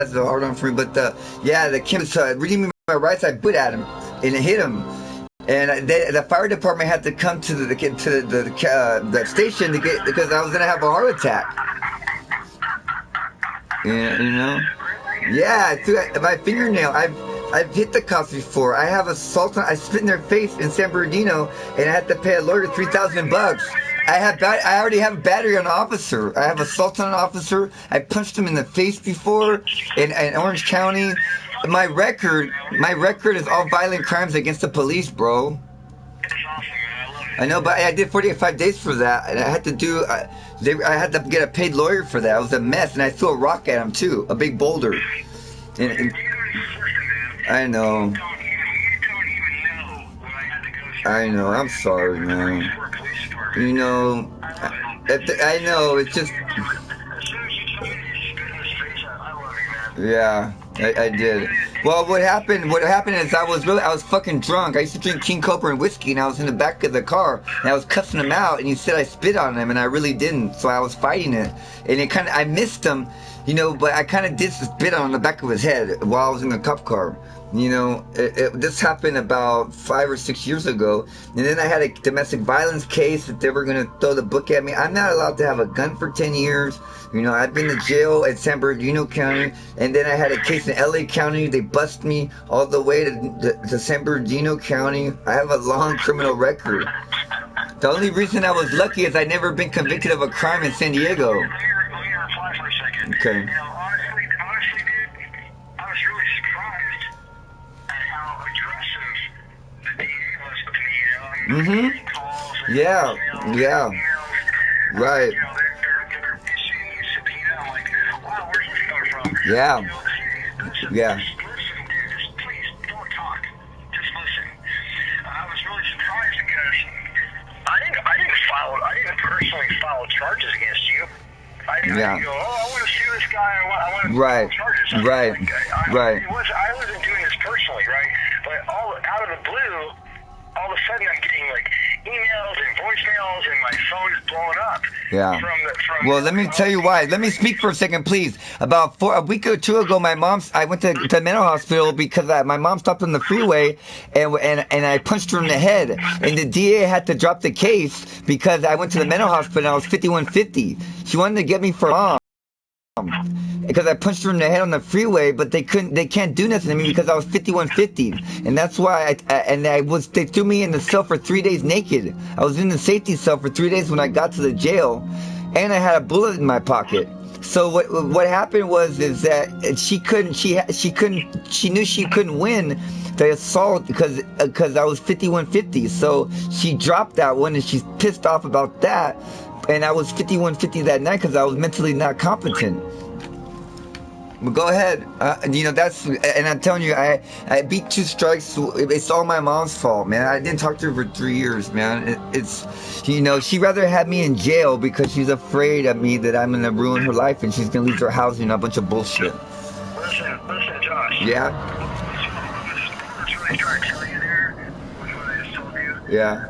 has a hard on for me, but the Kim was reading me my rights. I put at him and it hit him, and the fire department had to come to the station to get, because I was gonna have a heart attack. Yeah, you know. Yeah, through my fingernail. I've hit the cops before. I have assault on. I spit in their face in San Bernardino, and I had to pay a lawyer $3,000. I already have a battery on an officer. I have assault on an officer. I punched him in the face before in Orange County. My record is all violent crimes against the police, bro. I know, but I did 45 days for that, and I had to do. I had to get a paid lawyer for that. It was a mess, and I threw a rock at him too, a big boulder. And I know. I know. I'm sorry, man. You know, I know. It's just. Yeah, I did. Well, what happened is I was fucking drunk. I used to drink King Cobra and whiskey, and I was in the back of the car, and I was cussing him out, and he said I spit on him, and I really didn't. So I was fighting it, and I missed him, you know, but I kind of did spit on the back of his head while I was in the cop car. You know, this happened about 5 or 6 years ago, and then I had a domestic violence case that they were going to throw the book at me. I'm not allowed to have a gun for 10 years. You know, I've been to jail at San Bernardino County, and then I had a case in LA County. They bust me all the way to San Bernardino County. I have a long criminal record. The only reason I was lucky is I'd never been convicted of a crime in San Diego. Let me reply for a second. Okay. You know, honestly, dude, I was really surprised at how aggressive the DA was with me. You know, I mean, calls and Yeah. emails, Yeah. Right. You know, they're issuing me a subpoena. I'm like, wow, where's this coming from? Yeah. You know, listen, Yeah. Just listen, dude. Just please don't talk. Just listen. I was really surprised because I didn't personally file charges against you. I didn't go, I want to sue this guy. I want to file charges. Right. I wasn't doing this personally, right? But all out of the blue, all of a sudden I'm getting like emails and voicemails, and my phone is blowing up. Yeah. Well, let me tell you why. Let me speak for a second, please. About a week or two ago, I went to the mental hospital because my mom stopped on the freeway, and I punched her in the head. And the DA had to drop the case because I went to the mental hospital and I was 5150. She wanted to get me for mom. Because I punched her in the head on the freeway, but they can't do nothing to me because I was 5150, and that's why they threw me in the cell for 3 days naked. I was in the safety cell for 3 days when I got to the jail, and I had a bullet in my pocket. So what happened was that she knew she couldn't win the assault because I was 5150. So she dropped that one, and she's pissed off about that. And I was 5150 that night because I was mentally not competent. But go ahead. You know, and I'm telling you, I beat 2 strikes. It's all my mom's fault, man. I didn't talk to her for 3 years, man. It's, you know, she'd rather have me in jail because she's afraid of me that I'm going to ruin her life and she's going to lose her housing and a bunch of bullshit. Listen, Josh. Yeah? I was really trying to tell you there with what I just told you. Yeah.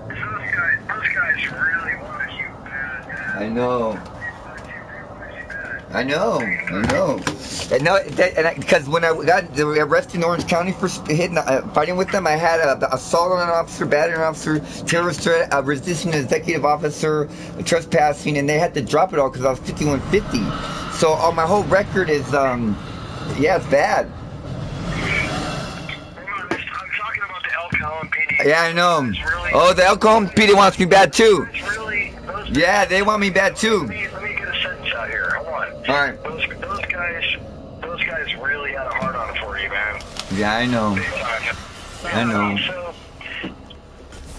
Those guys really wanted you bad. I know. Because when I got arrested in Orange County for fighting with them, I had assault on an officer, battery on an officer, terrorist threat, resisting an executive officer, trespassing, and they had to drop it all because I was 5150. So my whole record is, it's bad. I'm talking about the El Cajon PD. Yeah, I know. The El Cajon PD wants me bad too. Yeah, they want me bad too. Let me get a sentence out here. Hold on. All right. Those guys really had a hard on for you, man. Yeah, I know. I know. So,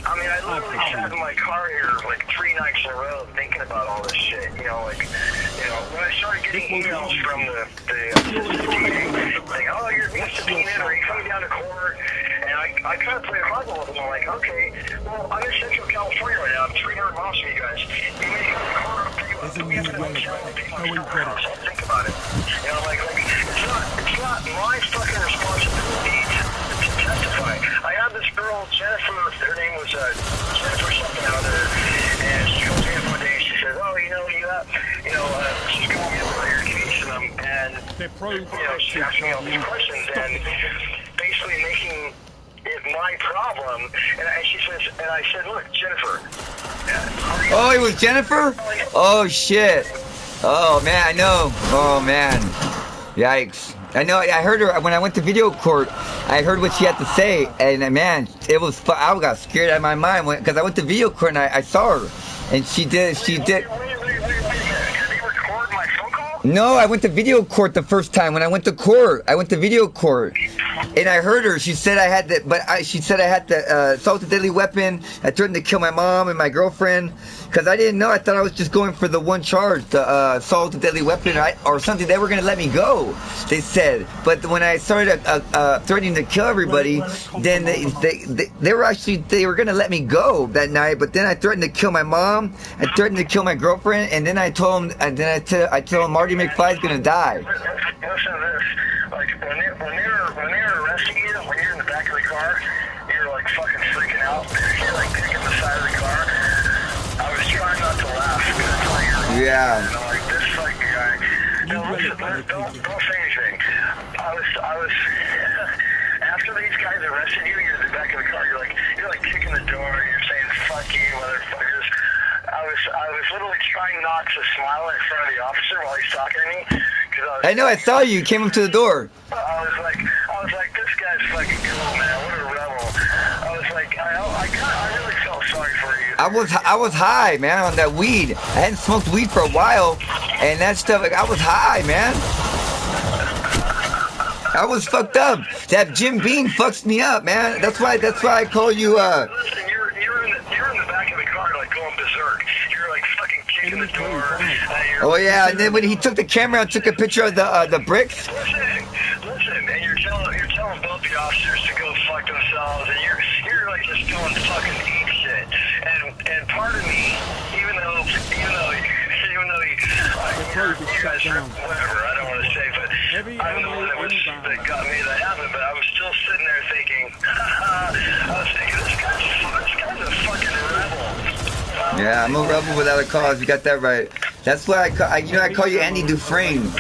I mean, I literally sat in my car here like 3 nights in a row thinking about all this shit. You know, when I started getting emails from the DA, like, oh, you're subpoenaed, or you're coming down to court. And I kind of played hardball with them. I'm like, okay, well, I'm in Central California right now. I'm 300 miles from you guys. You may come to the court, we have to go I'll think about it. You know, like it's not my fucking responsibility to testify. I had this girl, Jennifer, her name was Jennifer something out there, and she comes in one day and she says, oh, she's calling me about your case, and she asked me all these questions and basically making it my problem. And she says, and I said, look, Jennifer. Oh, it was Jennifer? Oh, shit. Oh, man, I know. Oh, man. Yikes. I know, I heard her, when I went to video court, I heard what she had to say, and man, it was, I got scared out of my mind, because I went to video court and I saw her, and she did. Wait a minute, did they record my phone call? No, I went to video court the first time, when I went to court, I went to video court, and I heard her, she said I had the, she said I had the assault with a deadly weapon, I threatened to kill my mom and my girlfriend, because I didn't know, I thought I was just going for the one charge, the assault with a deadly weapon or something. They were going to let me go, they said. But when I started threatening to kill everybody, then they were going to let me go that night. But then I threatened to kill my mom, I threatened to kill my girlfriend, and then I told them, I told them Marty McFly's going to die. Listen to this, like when they're arresting you, when you're in the back of the car, you're like fucking freaking out. You're like kicking the side of the car. I was trying not to laugh because it's like yeah. You know, like this fucking guy. No, listen, don't say anything. I was after these guys arrested you, you're in the back of the car. You're like kicking the door. You're saying "fuck you, motherfuckers." I was literally trying not to smile in front of the officer while he's talking to me. I know, I saw you. You came up to the door. I was like, this guy's fucking cool, man. What a rebel. I was like, I really felt sorry for you. I was high, man, on that weed. I hadn't smoked weed for a while, and that stuff, like, I was high, man. I was fucked up. That Jim Beam fucks me up, man. That's why I call you. Listen, you're in the back of the car, like going berserk. You're like fucking kicking the door. Oh yeah, and then when he took the camera and took a picture of the bricks. Listen, and you're telling both the officers to go fuck themselves, and you're like just going fucking ape shit. And part of me, even though you guys, whatever, I don't want to say, but I'm the one that got me that happened. But I was still sitting there thinking, this guy's a fucking rebel. Yeah, I'm a rebel without a cause. You got that right. That's why I call you Andy Dufresne.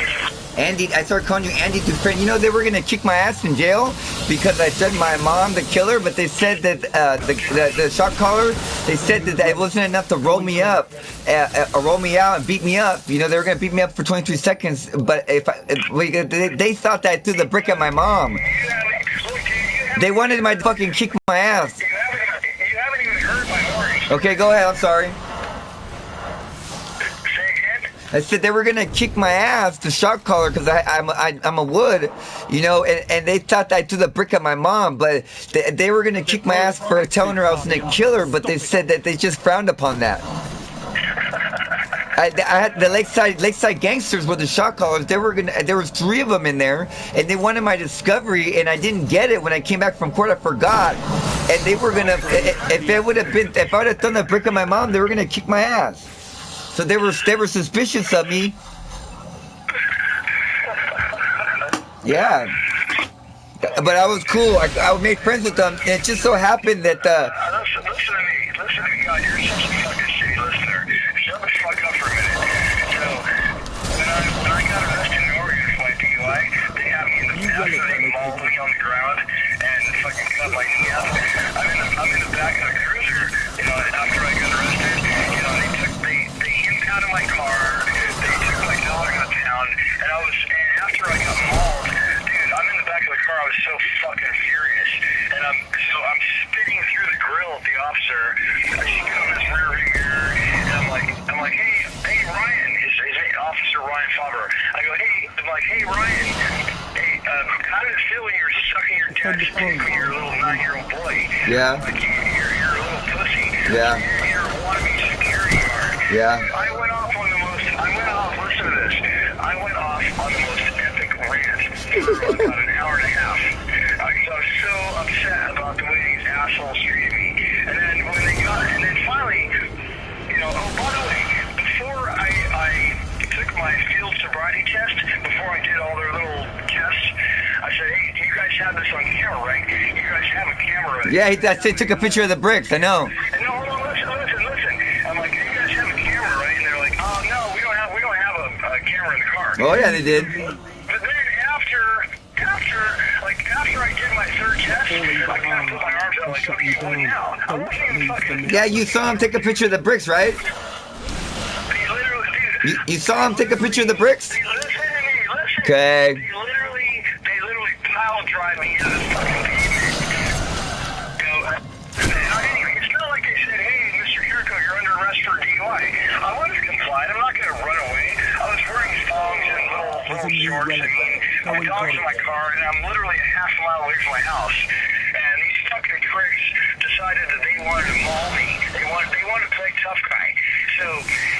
Andy, I started calling you Andy Dufresne. You know, they were gonna kick my ass in jail because I said my mom the killer, but they said that the shot caller, they said that it wasn't enough to roll me up, roll me out and beat me up. You know, they were gonna beat me up for 23 seconds, but they thought that I threw the brick at my mom. They wanted my fucking kick my ass. You haven't even heard my horns. Okay, go ahead. I'm sorry. Say again? I said they were gonna kick my ass, the shot caller, because I'm a wood, you know, and they thought that I threw the brick at my mom, but they were gonna kick my ass for telling her I was gonna kill her, but they said that they just frowned upon that. I had the Lakeside Gangsters were the shot callers. There was 3 of them in there, and they wanted my discovery, and I didn't get it when I came back from court. I forgot, and they were gonna if I would have thrown the brick at my mom, they were gonna kick my ass. So they were suspicious of me. Yeah, but I was cool. I made friends with them, and it just so happened that. Listen to me, God, you're such a fucking shitty listener. Shut the fuck up for a minute. So, when I got arrested in Oregon for my DUI, they had me in the back, so they mauled me on the ground and fucking cut my knee up. I'm in the back of the cruiser, you know, after I got arrested, you know, they impounded my car, they took my daughter to town, and after I got mauled, dude, I'm in the back of the car, I was so fucking furious, and I'm spitting through the grill at the officer. I see him in his rear view mirror, and I'm like, hey, Ryan, his name, Officer Ryan Faber. I go, hey, Ryan, hey, how did it feel when you were sucking your dad's dick when you were a little 9-year-old boy? Yeah. Like you're a little pussy. Yeah. You're a wannabe security guard. Yeah. I went off, listen to this. I went off on the most epic rant for about an hour and a half. Because I was so upset about the way these assholes treated me. And then finally, you know, oh, by the way, before I took my field sobriety test, before I did all their little tests, I said, hey, you guys have this on camera, right? You guys have a camera. Yeah, he took a picture of the bricks. I know. And no, hold on, listen. I'm like, you guys have a camera, right? And they're like, oh no, we don't have a camera in the car. Oh yeah, they did. But then After I did my third test, I kind of put my arms out like, okay, what now? I wasn't even fucking... Yeah, you saw him take a picture of the bricks, right? He literally, dude... You saw him take a picture of the bricks? Listen to me, listen. Okay. They literally pile drive me into this fucking pavement. You know, anyway, it's not like they said, hey, Mr. Kiriko, you're under arrest for DUI. I would have complied. I'm not going to run away. I was wearing thongs and little shorts, and my dog's in my car, and I'm literally a half mile away from my house. And these fucking pricks decided that they wanted to maul me. They wanted to play tough guy. So,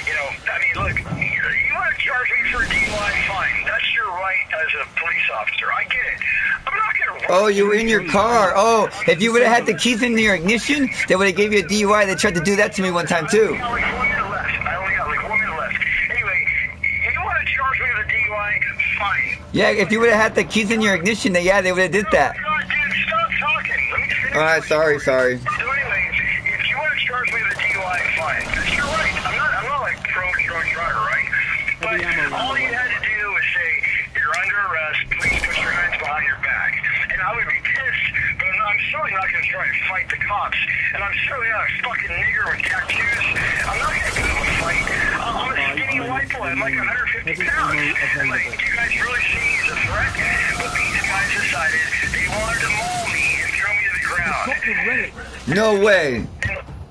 you know, I mean, look, you want to charge me for a DUI, fine. That's your right as a police officer. I get it. I'm not going to... Oh, you were in your car. Oh, if you would have had the keys in your ignition, they would have gave you a DUI. They tried to do that to me one time, too. I only got like 1 minute left. Anyway, you want to charge me with a DUI, fine. Yeah, if you would have had the keys in your ignition, they would have did that. God, dude, stop talking. Let me finish. All right, sorry. So anyway, if you want to charge me with a DUI, fine. That's your right. I'm not like drunk driver, right? But all you had to do was say, you're under arrest, please put your hands behind your back. And I would be pissed, but I'm certainly not going to try to fight the cops. And I'm certainly not a fucking nigger with tattoos. I'm not going to put up a fight. I'm a skinny white boy. I'm like 150 pounds. And like, do you guys really see me as a threat? But these guys decided they wanted to maul me and throw me to the ground. No way.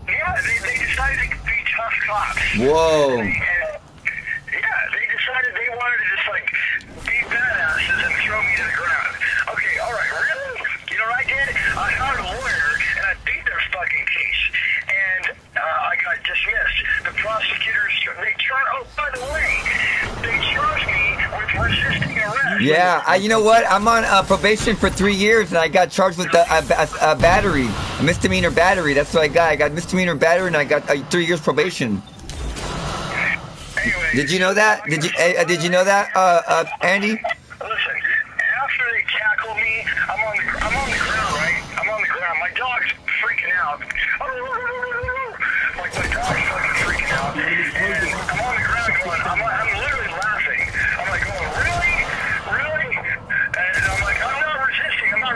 Yeah, they decided to be tough cops. Whoa. And, yeah, they decided they wanted to just like be badasses and throw me to the ground. Okay, all right, really? You know what I did? I hired a lawyer and I beat their fucking case, and I got dismissed. The prosecutors, oh, by the way, they charged me with resisting arrest. Yeah, you know what? I'm on probation for 3 years, and I got charged with a battery, a misdemeanor battery. That's what I got. I got misdemeanor battery, and I got 3 years probation. Anyway, did you know that? Did you know that, Andy? Listen, after they tackle me, I'm on the ground, right? I'm on the ground. My dog's freaking out. Like my dog's fucking freaking out. And I'm on the ground going, I'm literally laughing. I'm like going, really? And I'm like, I'm not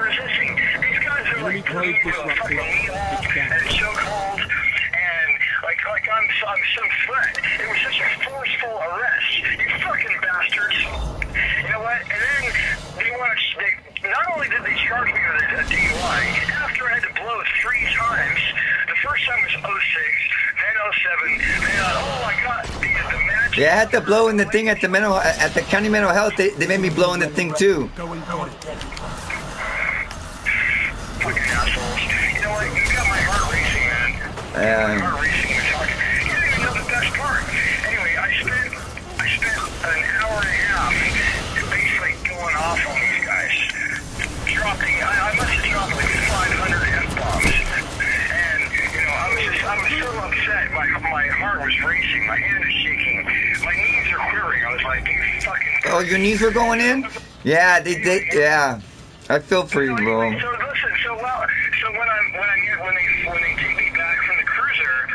resisting. These guys are like putting me into a fucking knee hold and a chokehold. And like I'm some threat. It was such a forceful arrest. You fucking bastards. You know what? And then not only did they charge me with a DUI, after I had to blow 3 times. The first time was 06, then 07, then oh my god, the magic. Yeah, I had to blow in the thing at the county mental health. They made me blow in the thing too. Fucking assholes. You know what? You got my heart racing, man. My heart racing. You didn't even know the best part. Anyway, I spent an hour and a half basically going off on these guys. I must have dropped like 500 F-bombs. And, you know, I was so upset. My heart was racing. My hand is shaking. My knees are quivering. I was like, you fucking... Oh, your knees were going in? Yeah, yeah. I feel for you, bro. So listen, when they take me back from the cruiser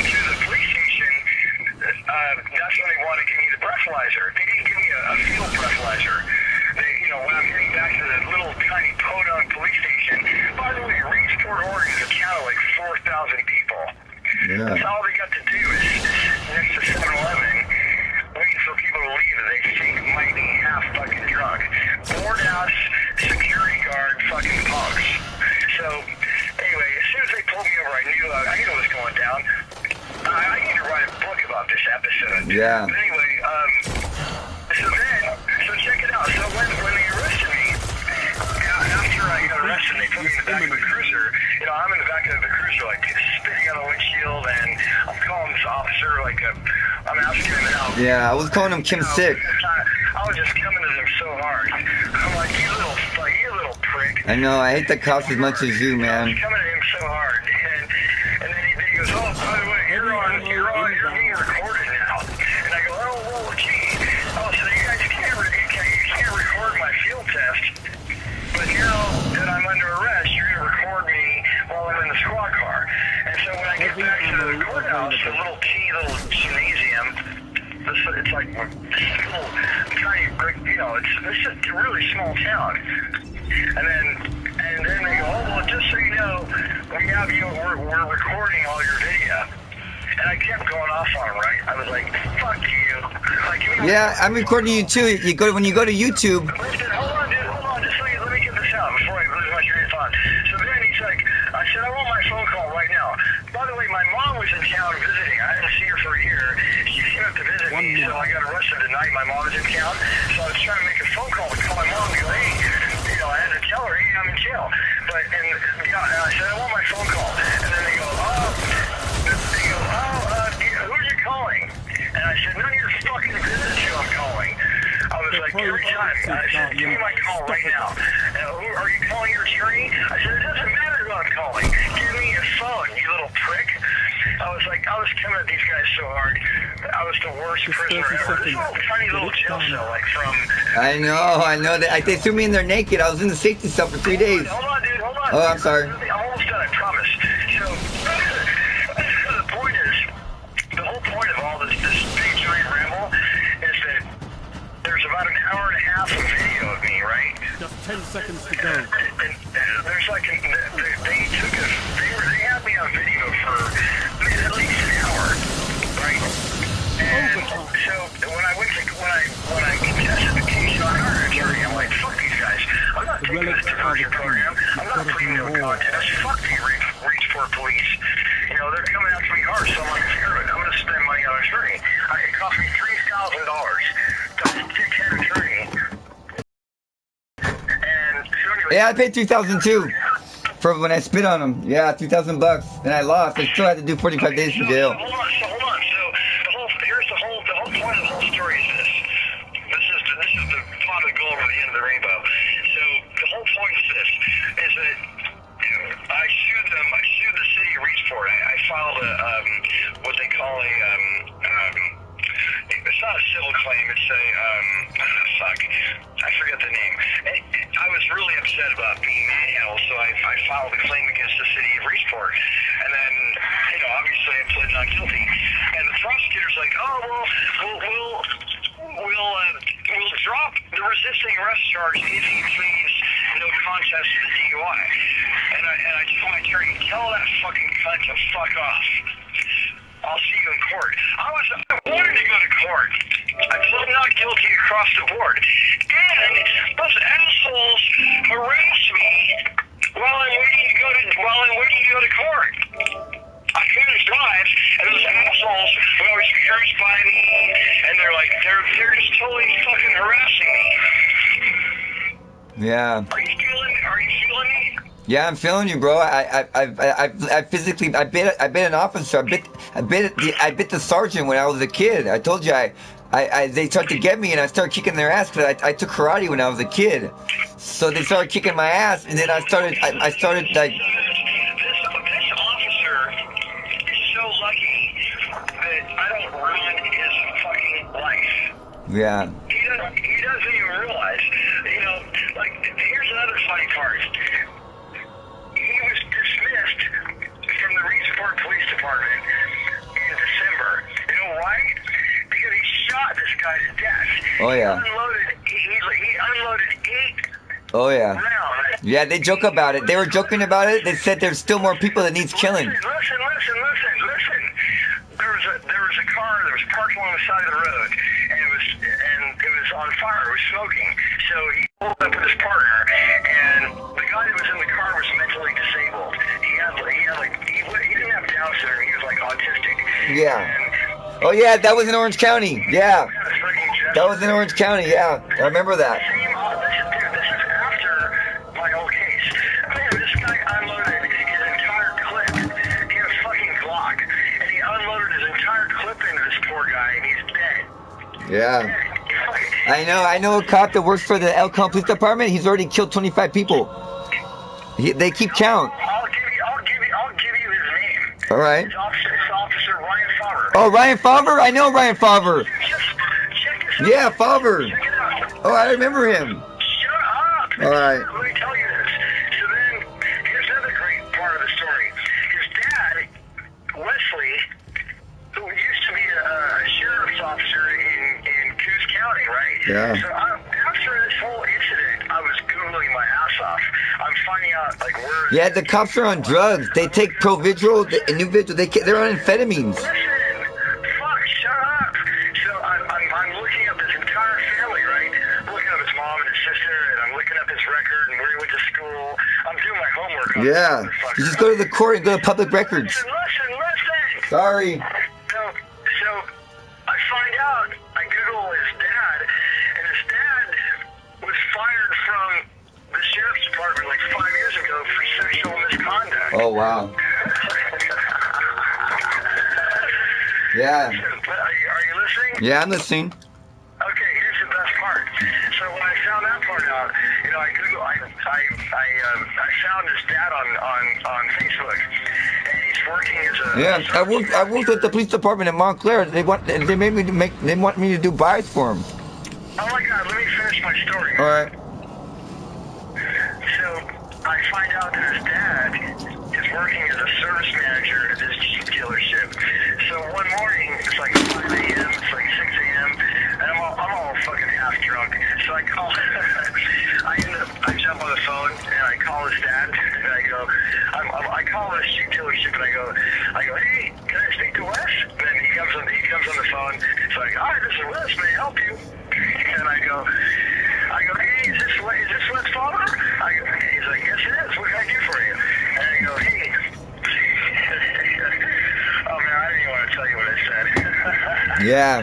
to the police station, that's when they want to give me the breathalyzer. They didn't give me a field breathalyzer. When I'm getting back to the little tiny podunk police station. By the way, Reedsport, Oregon is a town of like 4,000 people. Yeah. That's all they got to do is next to 7-Eleven, waiting for people to leave that they think might be half fucking drunk. Bored ass security guard fucking punks. So, anyway, as soon as they pulled me over, I knew it was going down. I need to write a book about this episode. Yeah. But anyway, so check it out. So when they arrested me, after I got arrested, they put me in the back of the cruiser. You know, I'm in the back of the cruiser, like spitting on the windshield, and I'm calling this officer, like I'm asking him out. Yeah, I was calling him Kim Sick. I was just coming to them so hard. I'm like, you little prick. I know, I hate the cops as much as you, man. I was coming to him so hard, and then he goes, oh, by the way, you're being recorded now. And I go, oh, well, gee. Oh, so you guys can't record my field test, but now that I'm under arrest, you're going to record me while I'm in the squad car. And so when I get back to the courthouse, the little gymnasium, it's like this little tiny you know, it's just a really small town. And then they go, oh, well, just so you know, we have you, we're recording all your video. And I kept going off on him, right? I was like, fuck you. Like, yeah, I'm recording you too. When you go to YouTube. Listen, hold on, dude, hold on. Just let me get this out before I lose my train of thought. So then he's like, I said, I want my phone call right now. By the way, my mom was in town visiting. I didn't see her for a year. She came up to visit me, so I got arrested tonight. My mom was in town. So I was trying to make a phone call to call my mom and go, hey, you know, I had to tell her, hey, I'm in jail. And I said, I want my phone call. And then they go, who are you calling? And I said, none of your fucking business who I'm calling. I was like, every time. I said, give me my call right now. Are you calling your attorney? I said, it doesn't matter who I'm calling. Give me your phone, you little prick. I was coming at these guys so hard. I was the worst prisoner ever. This little tiny little jail cell, like from... I know. They threw me in there naked. I was in the safety cell for 3 days. Hold on, dude, hold on. Oh, I'm sorry. I'm almost done, I promise. So, the point is, the whole point of all this big giant ramble is that there's about an hour and a half of video of me, right? Just 10 seconds to go. And there's like, they had me on video for at least an hour, right? And so when I contested the case on our attorney, I'm like, fuck these guys. I'm not taking this diversion program. I'm not pleading to a contest. Fuck the Reachport police. You know, they're coming after me hard, so I'm like, screw it. I'm going to spend money on an attorney. It cost me $3,000 to get an attorney. And so anyway. Yeah, I paid $3,000 too for when I spit on him. Yeah, $2,000 bucks, and I lost. I still had to do 45 days in jail. Hold on. So the whole point of the whole story is this. This is the pot of gold at the end of the rainbow. So the whole point is this: is that I sued them. I sued the city of Reachport. I filed what they call a it's not a civil claim. It's a I forget the name. I was really upset about being manhandled, so I filed a claim against the city of Reachport. And then, you know, obviously I pled not guilty. And the prosecutor's like, oh, well, we'll drop the resisting arrest charge if he pleads no contest to the DUI. And I told my attorney, tell that fucking cunt to fuck off. I'll see you in court. I wanted to go to court. I pled not guilty across the board. And those assholes harassed me while I'm waiting to go to court. I couldn't drive, and those assholes were always curious by me, and they're just totally fucking harassing me. Yeah. Are you feeling me? Yeah, I'm feeling you, bro. I physically, I bit an officer. I bit the sergeant when I was a kid. I told you, they started to get me, and I started kicking their ass because I took karate when I was a kid. So they started kicking my ass, and then I started like. This officer is so lucky that I don't ruin his fucking life. Yeah. He doesn't even realize. You know, like, here's another funny part. He was dismissed from the Reachport Police Department in December. You know why? Because he shot this guy to death. Oh, yeah. He unloaded 8 Oh, yeah. rounds. Yeah, they joke about it. They were joking about it. They said there's still more people that needs killing. Listen. There was a car that was parked along the side of the road, and it was on fire. It was smoking. So he pulled up with his partner, and the guy that was in the car was mentally disabled. He didn't have Down syndrome. He was like autistic. Yeah. And Oh, yeah, that was in Orange County. Yeah. That was in Orange County, yeah. I remember that. This is after my old case. Man, this guy unloaded his entire clip. He had a fucking Glock, and he unloaded his entire clip into this poor guy, and he's dead. Yeah. I know a cop that works for the Elkhorn Police Department. He's already killed 25 people. They keep count. I'll give you his name. All right. It's Officer Ryan Favre. Oh, Ryan Favre? I know Ryan Favre. Just check this out. Yeah, Favre. Check it out. Oh, I remember him. Shut up. All right. Let me tell you this. So then, here's another great part of the story. His dad, Wesley, who used to be a sheriff's officer in Coos County, right? Yeah. So out, like, where... Yeah, the cops are on drugs. They take Provigil, Nuvigil, they're on amphetamines. Listen, fuck, shut up. So I'm looking up his entire family, right? I'm looking up his mom and his sister, and I'm looking up his record and where he went to school. I'm doing my homework on Yeah, this motherfucker. you just go to the court and go to public records. Listen. Sorry. So I find out, I Google his dad, and his dad was fired from the sheriff's department like 5 years ago for sexual misconduct. Oh, wow. Yeah. Are you listening? Yeah, I'm listening. Okay, here's the best part. So when I found that part out, you know, I found his dad on Facebook, and he's working as a... Yeah, I worked at the police department in Montclair. They want me to do buys for them. Oh my God, let me finish my story. All right. So I find out that his dad is working as a service manager at this Jeep dealership. So one morning, it's like 5 a.m., it's like 6 a.m., and I'm all fucking half drunk. So I call, I jump on the phone, and I call his dad, and I go, I call this Jeep dealership, and I go, hey, can I speak to Wes? And then he comes on the phone, so I go, hi, this is Wes, may I help you? And I go, hey, is this Wes' father? He's like, yes, it is. What can I do for you? And I go, hey. Oh, man, I didn't even want to tell you what I said. Yeah.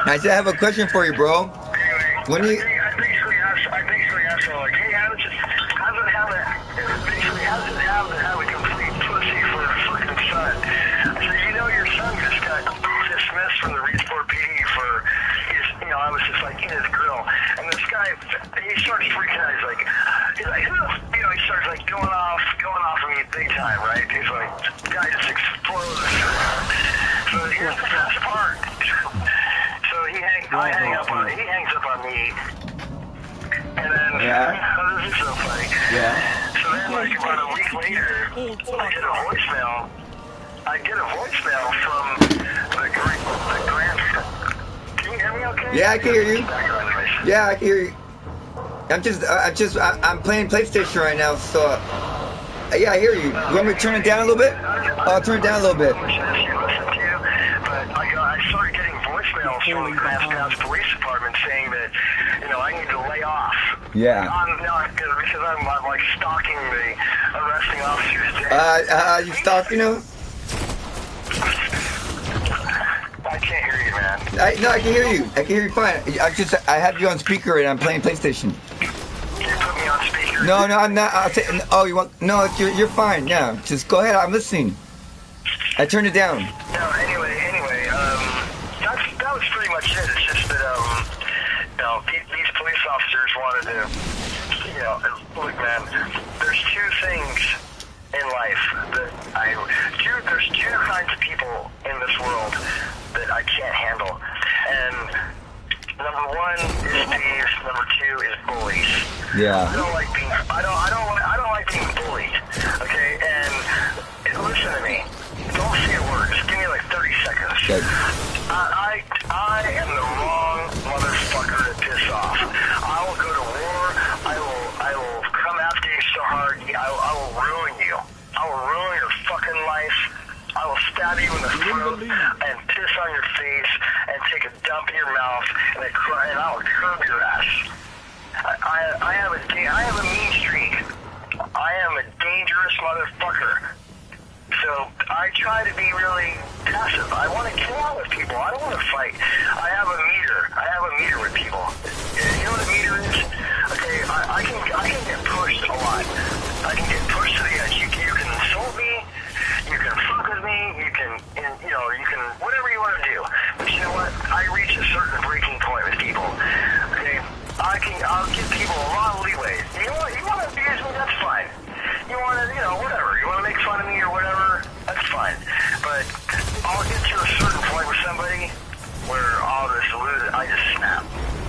I said I have a question for you, bro. Anyway, When you... I basically asked him, like, hey, how does it have to have a complete pussy for a fucking son? I said, you know, your son just got dismissed from the Reedsport PD for his, you know, I was just like in his grill. And this guy, he starts freaking out. He's like, you know, he starts like going off on me big time, right? He's like, the guy just explodes. So here's the best part. So he hangs up on me. And then, oh, this is so funny. Yeah. So then, like, about a week later, I get a voicemail from the Grand. Can you hear me okay? Yeah, I can hear you. Yeah, I can hear you. I'm playing PlayStation right now, so yeah, I hear you. You want me to turn it down a little bit? I'll turn it down a little bit. I started getting voicemails from the Grand Pass Police Department saying that, you know, I need to lay off. Yeah. Because I'm like stalking the arresting officers. You stalking them? I can't hear you, man. No, I can hear you. I can hear you fine. I have you on speaker and I'm playing PlayStation. Can you put me on speaker? No, I'm not. I'll say, oh, you want? No, you're fine. Yeah, just go ahead. I'm listening. I turned it down. No, anyway, that was pretty much it. It's just that, you know, these police officers wanted to, you know, look, man, there's two things in life that there's two kinds of people in this world that I can't handle. And number one is thieves, number two is bullies. Yeah. I don't like being bullied. Okay, and listen to me. Don't say a word. Just give me like 30 seconds. Okay. I am the wrong motherfucker to piss off. I will go to war. I will come after you so hard. I will ruin you. I will ruin your fucking life. I will stab you in the throat and piss on your face and take a dump in your mouth and I will curb your ass. I have a mean streak. I am a dangerous motherfucker. So I try to be really passive. I want to kill out with people. I don't want to fight. I have a meter with people. You know what a meter is? Okay, I can get pushed a lot. I can get pushed to the edge. You can insult me. You can fuck with me. You can whatever you want to do. But you know what? I reach a certain breaking point with people. Okay, I'll give people a lot of leeway. You know what? You want to abuse me? That's fine. You want to, whatever. You want to make fun of me or whatever? That's fine. But I'll get to a certain point with somebody where I'll just lose it. I just snap.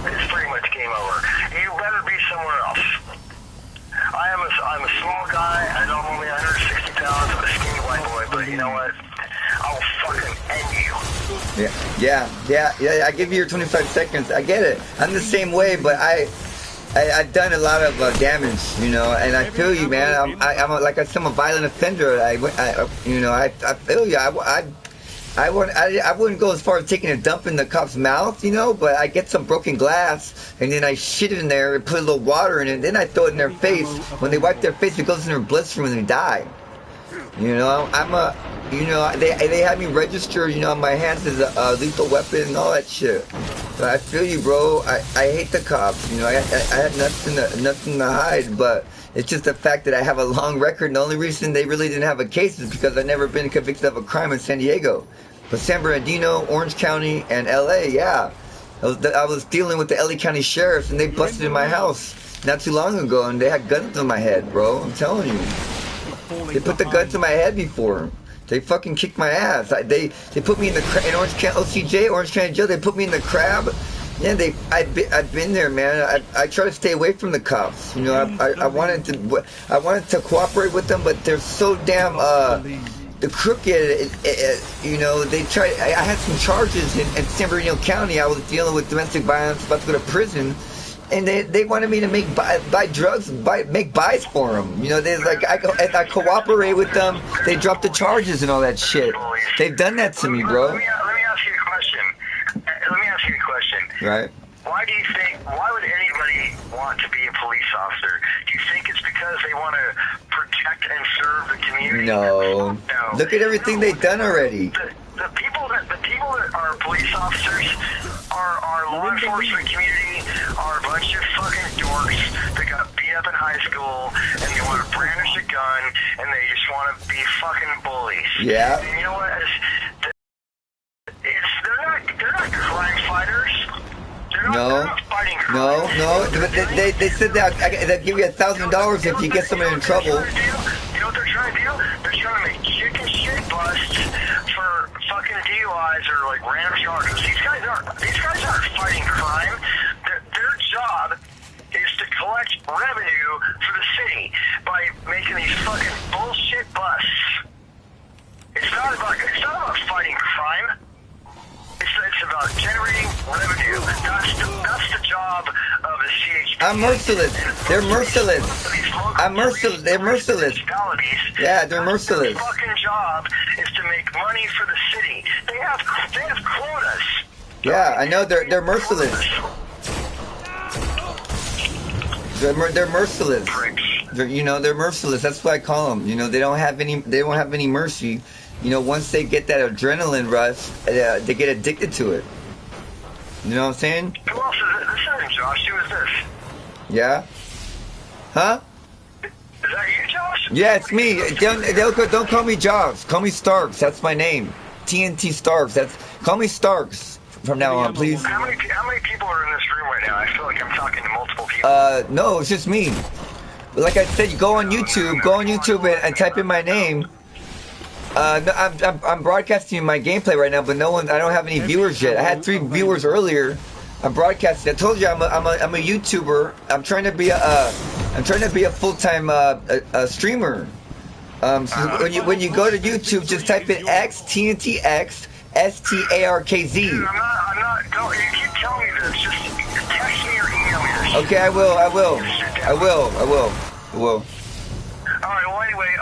It's pretty much game over. You better be somewhere else. I'm a small guy. I'm only 160 pounds. I'm a skinny white boy. But you know what? I will fucking end you. Yeah. I give you your 25 seconds. I get it. I'm the same way, but I've done a lot of damage, you know, and I feel you, man. I'm like I said, I'm a violent offender. I feel you. I wouldn't go as far as taking a dump in the cop's mouth, you know, but I get some broken glass and then I shit it in there and put a little water in it. And then I throw it in their face. When they wipe their face, it goes in their bloodstream and they die. You know, they had me registered, you know, on my hands as a lethal weapon and all that shit. So I feel you, bro. I hate the cops. You know, I had nothing to hide, but it's just the fact that I have a long record. And the only reason they really didn't have a case is because I've never been convicted of a crime in San Diego. But San Bernardino, Orange County, and LA, yeah. I was dealing with the LA County sheriffs, and they busted in my house not too long ago, and they had guns to my head, bro. I'm telling you. They put the gun to my head before. They fucking kicked my ass. They put me in in Orange County, OCJ, Orange County Jail. They put me in the crab. Yeah, I've been there, man. I try to stay away from the cops. You know, I wanted to cooperate with them, but they're so damn the crooked. You know, they try. I had some charges in San Bernardino County. I was dealing with domestic violence, about to go to prison. And they wanted me to buy drugs, make buys for them. You know, they like if I cooperate with them, they drop the charges and all that shit. They've done that to me, bro. Let me ask you a question. Right. Why would anybody want to be a police officer? Do you think it's because they want to protect and serve the community? No. Look at everything they've done already. The people that are police officers are law enforcement community are a bunch of fucking dorks that got beat up in high school and they want to brandish a gun and they just want to be fucking bullies. Yeah. And you know what? They're not crime fighters. They're not fighting crime. No. They said that they'll give you $1,000 if you get someone in trouble. You know what they're trying to do? They're trying to make chicken shit busts for fucking DUIs or like random charges. These guys aren't fighting crime. Their job is to collect revenue for the city by making these fucking bullshit busts. It's not about fighting crime. It's about generating revenue. That's the job of the CHP. I'm merciless. They're merciless. They're merciless. Yeah, they're merciless. Their fucking job is to make money for the city. They have quotas. Yeah, I know they're merciless. They're merciless. They're merciless. That's what I call them. You know, they don't have any mercy. You know, once they get that adrenaline rush, they get addicted to it. You know what I'm saying? Who else is it? This isn't Josh. Who is this? Yeah? Huh? Is that you, Josh? Yeah, it's me. Don't call me Josh. Call me Starks. That's my name. TNT Starks. Call me Starks from now on, please. How many people are in this room right now? I feel like I'm talking to multiple people. No, it's just me. Like I said, you go on YouTube and type in my name. I'm broadcasting my gameplay right now, but I don't have any viewers yet. I had 3 viewers earlier. I'm broadcasting. I told you I'm a YouTuber. I'm trying to be a full-time streamer. So when you go to YouTube, just type in xTNTxStarkz's. Dude, I'm not. Don't. You keep telling me this. Just text me or email me this. Okay, I will. I will. All right. Well, anyway,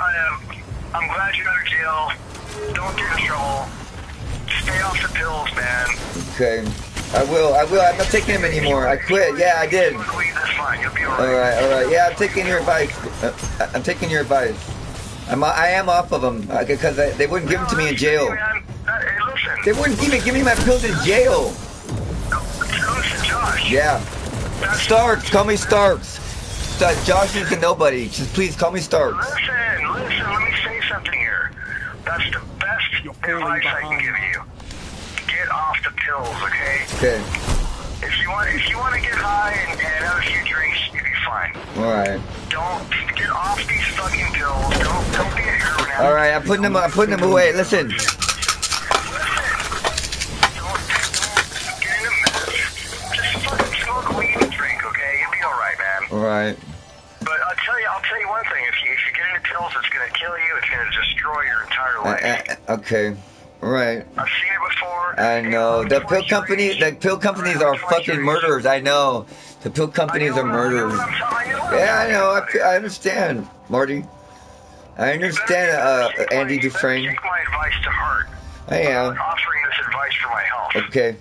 I'm glad you're out of jail. Don't get in trouble. Stay off the pills, man. Okay. I will. I'm not taking them anymore. I quit. Yeah, I did. That's fine. You'll be all right. All right. Yeah, I'm taking your advice. I am off of them because they wouldn't give them to me in jail. Hey, listen. They wouldn't even give me my pills in jail. Listen, Josh. Yeah. Starks. Call me Starks. Josh is a nobody. Just please call me Starks. Listen. Let me say something here. That's the best advice I can give you. Get off the pills, okay? Okay. If you want to get high and have a few drinks, you'll be fine. All right. Don't get off these fucking pills. Don't be a heroin addict. All right. I'm putting them away. Listen. Don't get in the mess. Just fucking smoke weed and drink, okay? You'll be all right, man. All right. But I'll tell you one thing. If you get into pills, it's gonna kill you. It's gonna destroy your entire life. Okay. Right. I've seen it before. I know. The pill companies are fucking murderers. I know. The pill companies are murderers. Yeah, I know. I understand, Marty. I understand, Andy Dufresne. Take my advice to heart. I am. I'm offering this advice for my health. Okay.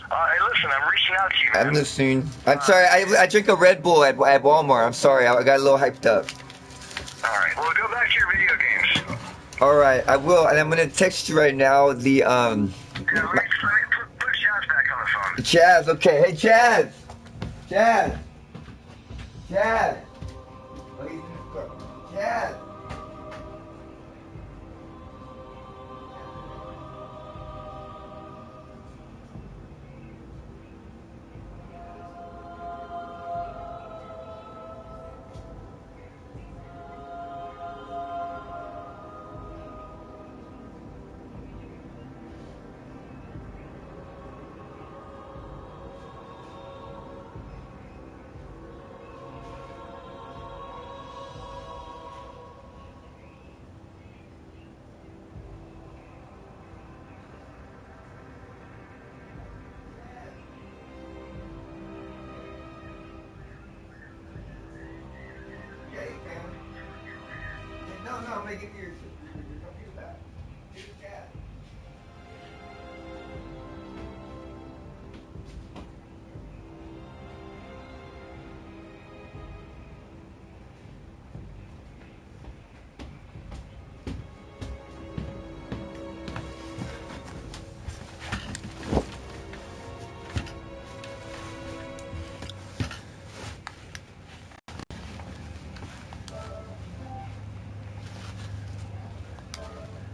Hey, listen, I'm reaching out to you, man. I'm listening. I'm sorry. I drink a Red Bull at Walmart. I'm sorry. I got a little hyped up. All right. Well, go back to your video games. All right. I will, and I'm gonna text you right now. The Yeah, let me put Chaz back on the phone. Chaz. Okay. Hey, Chaz. Chaz. Chaz. Oh, he's in the store. Chaz. No, I'm gonna give you your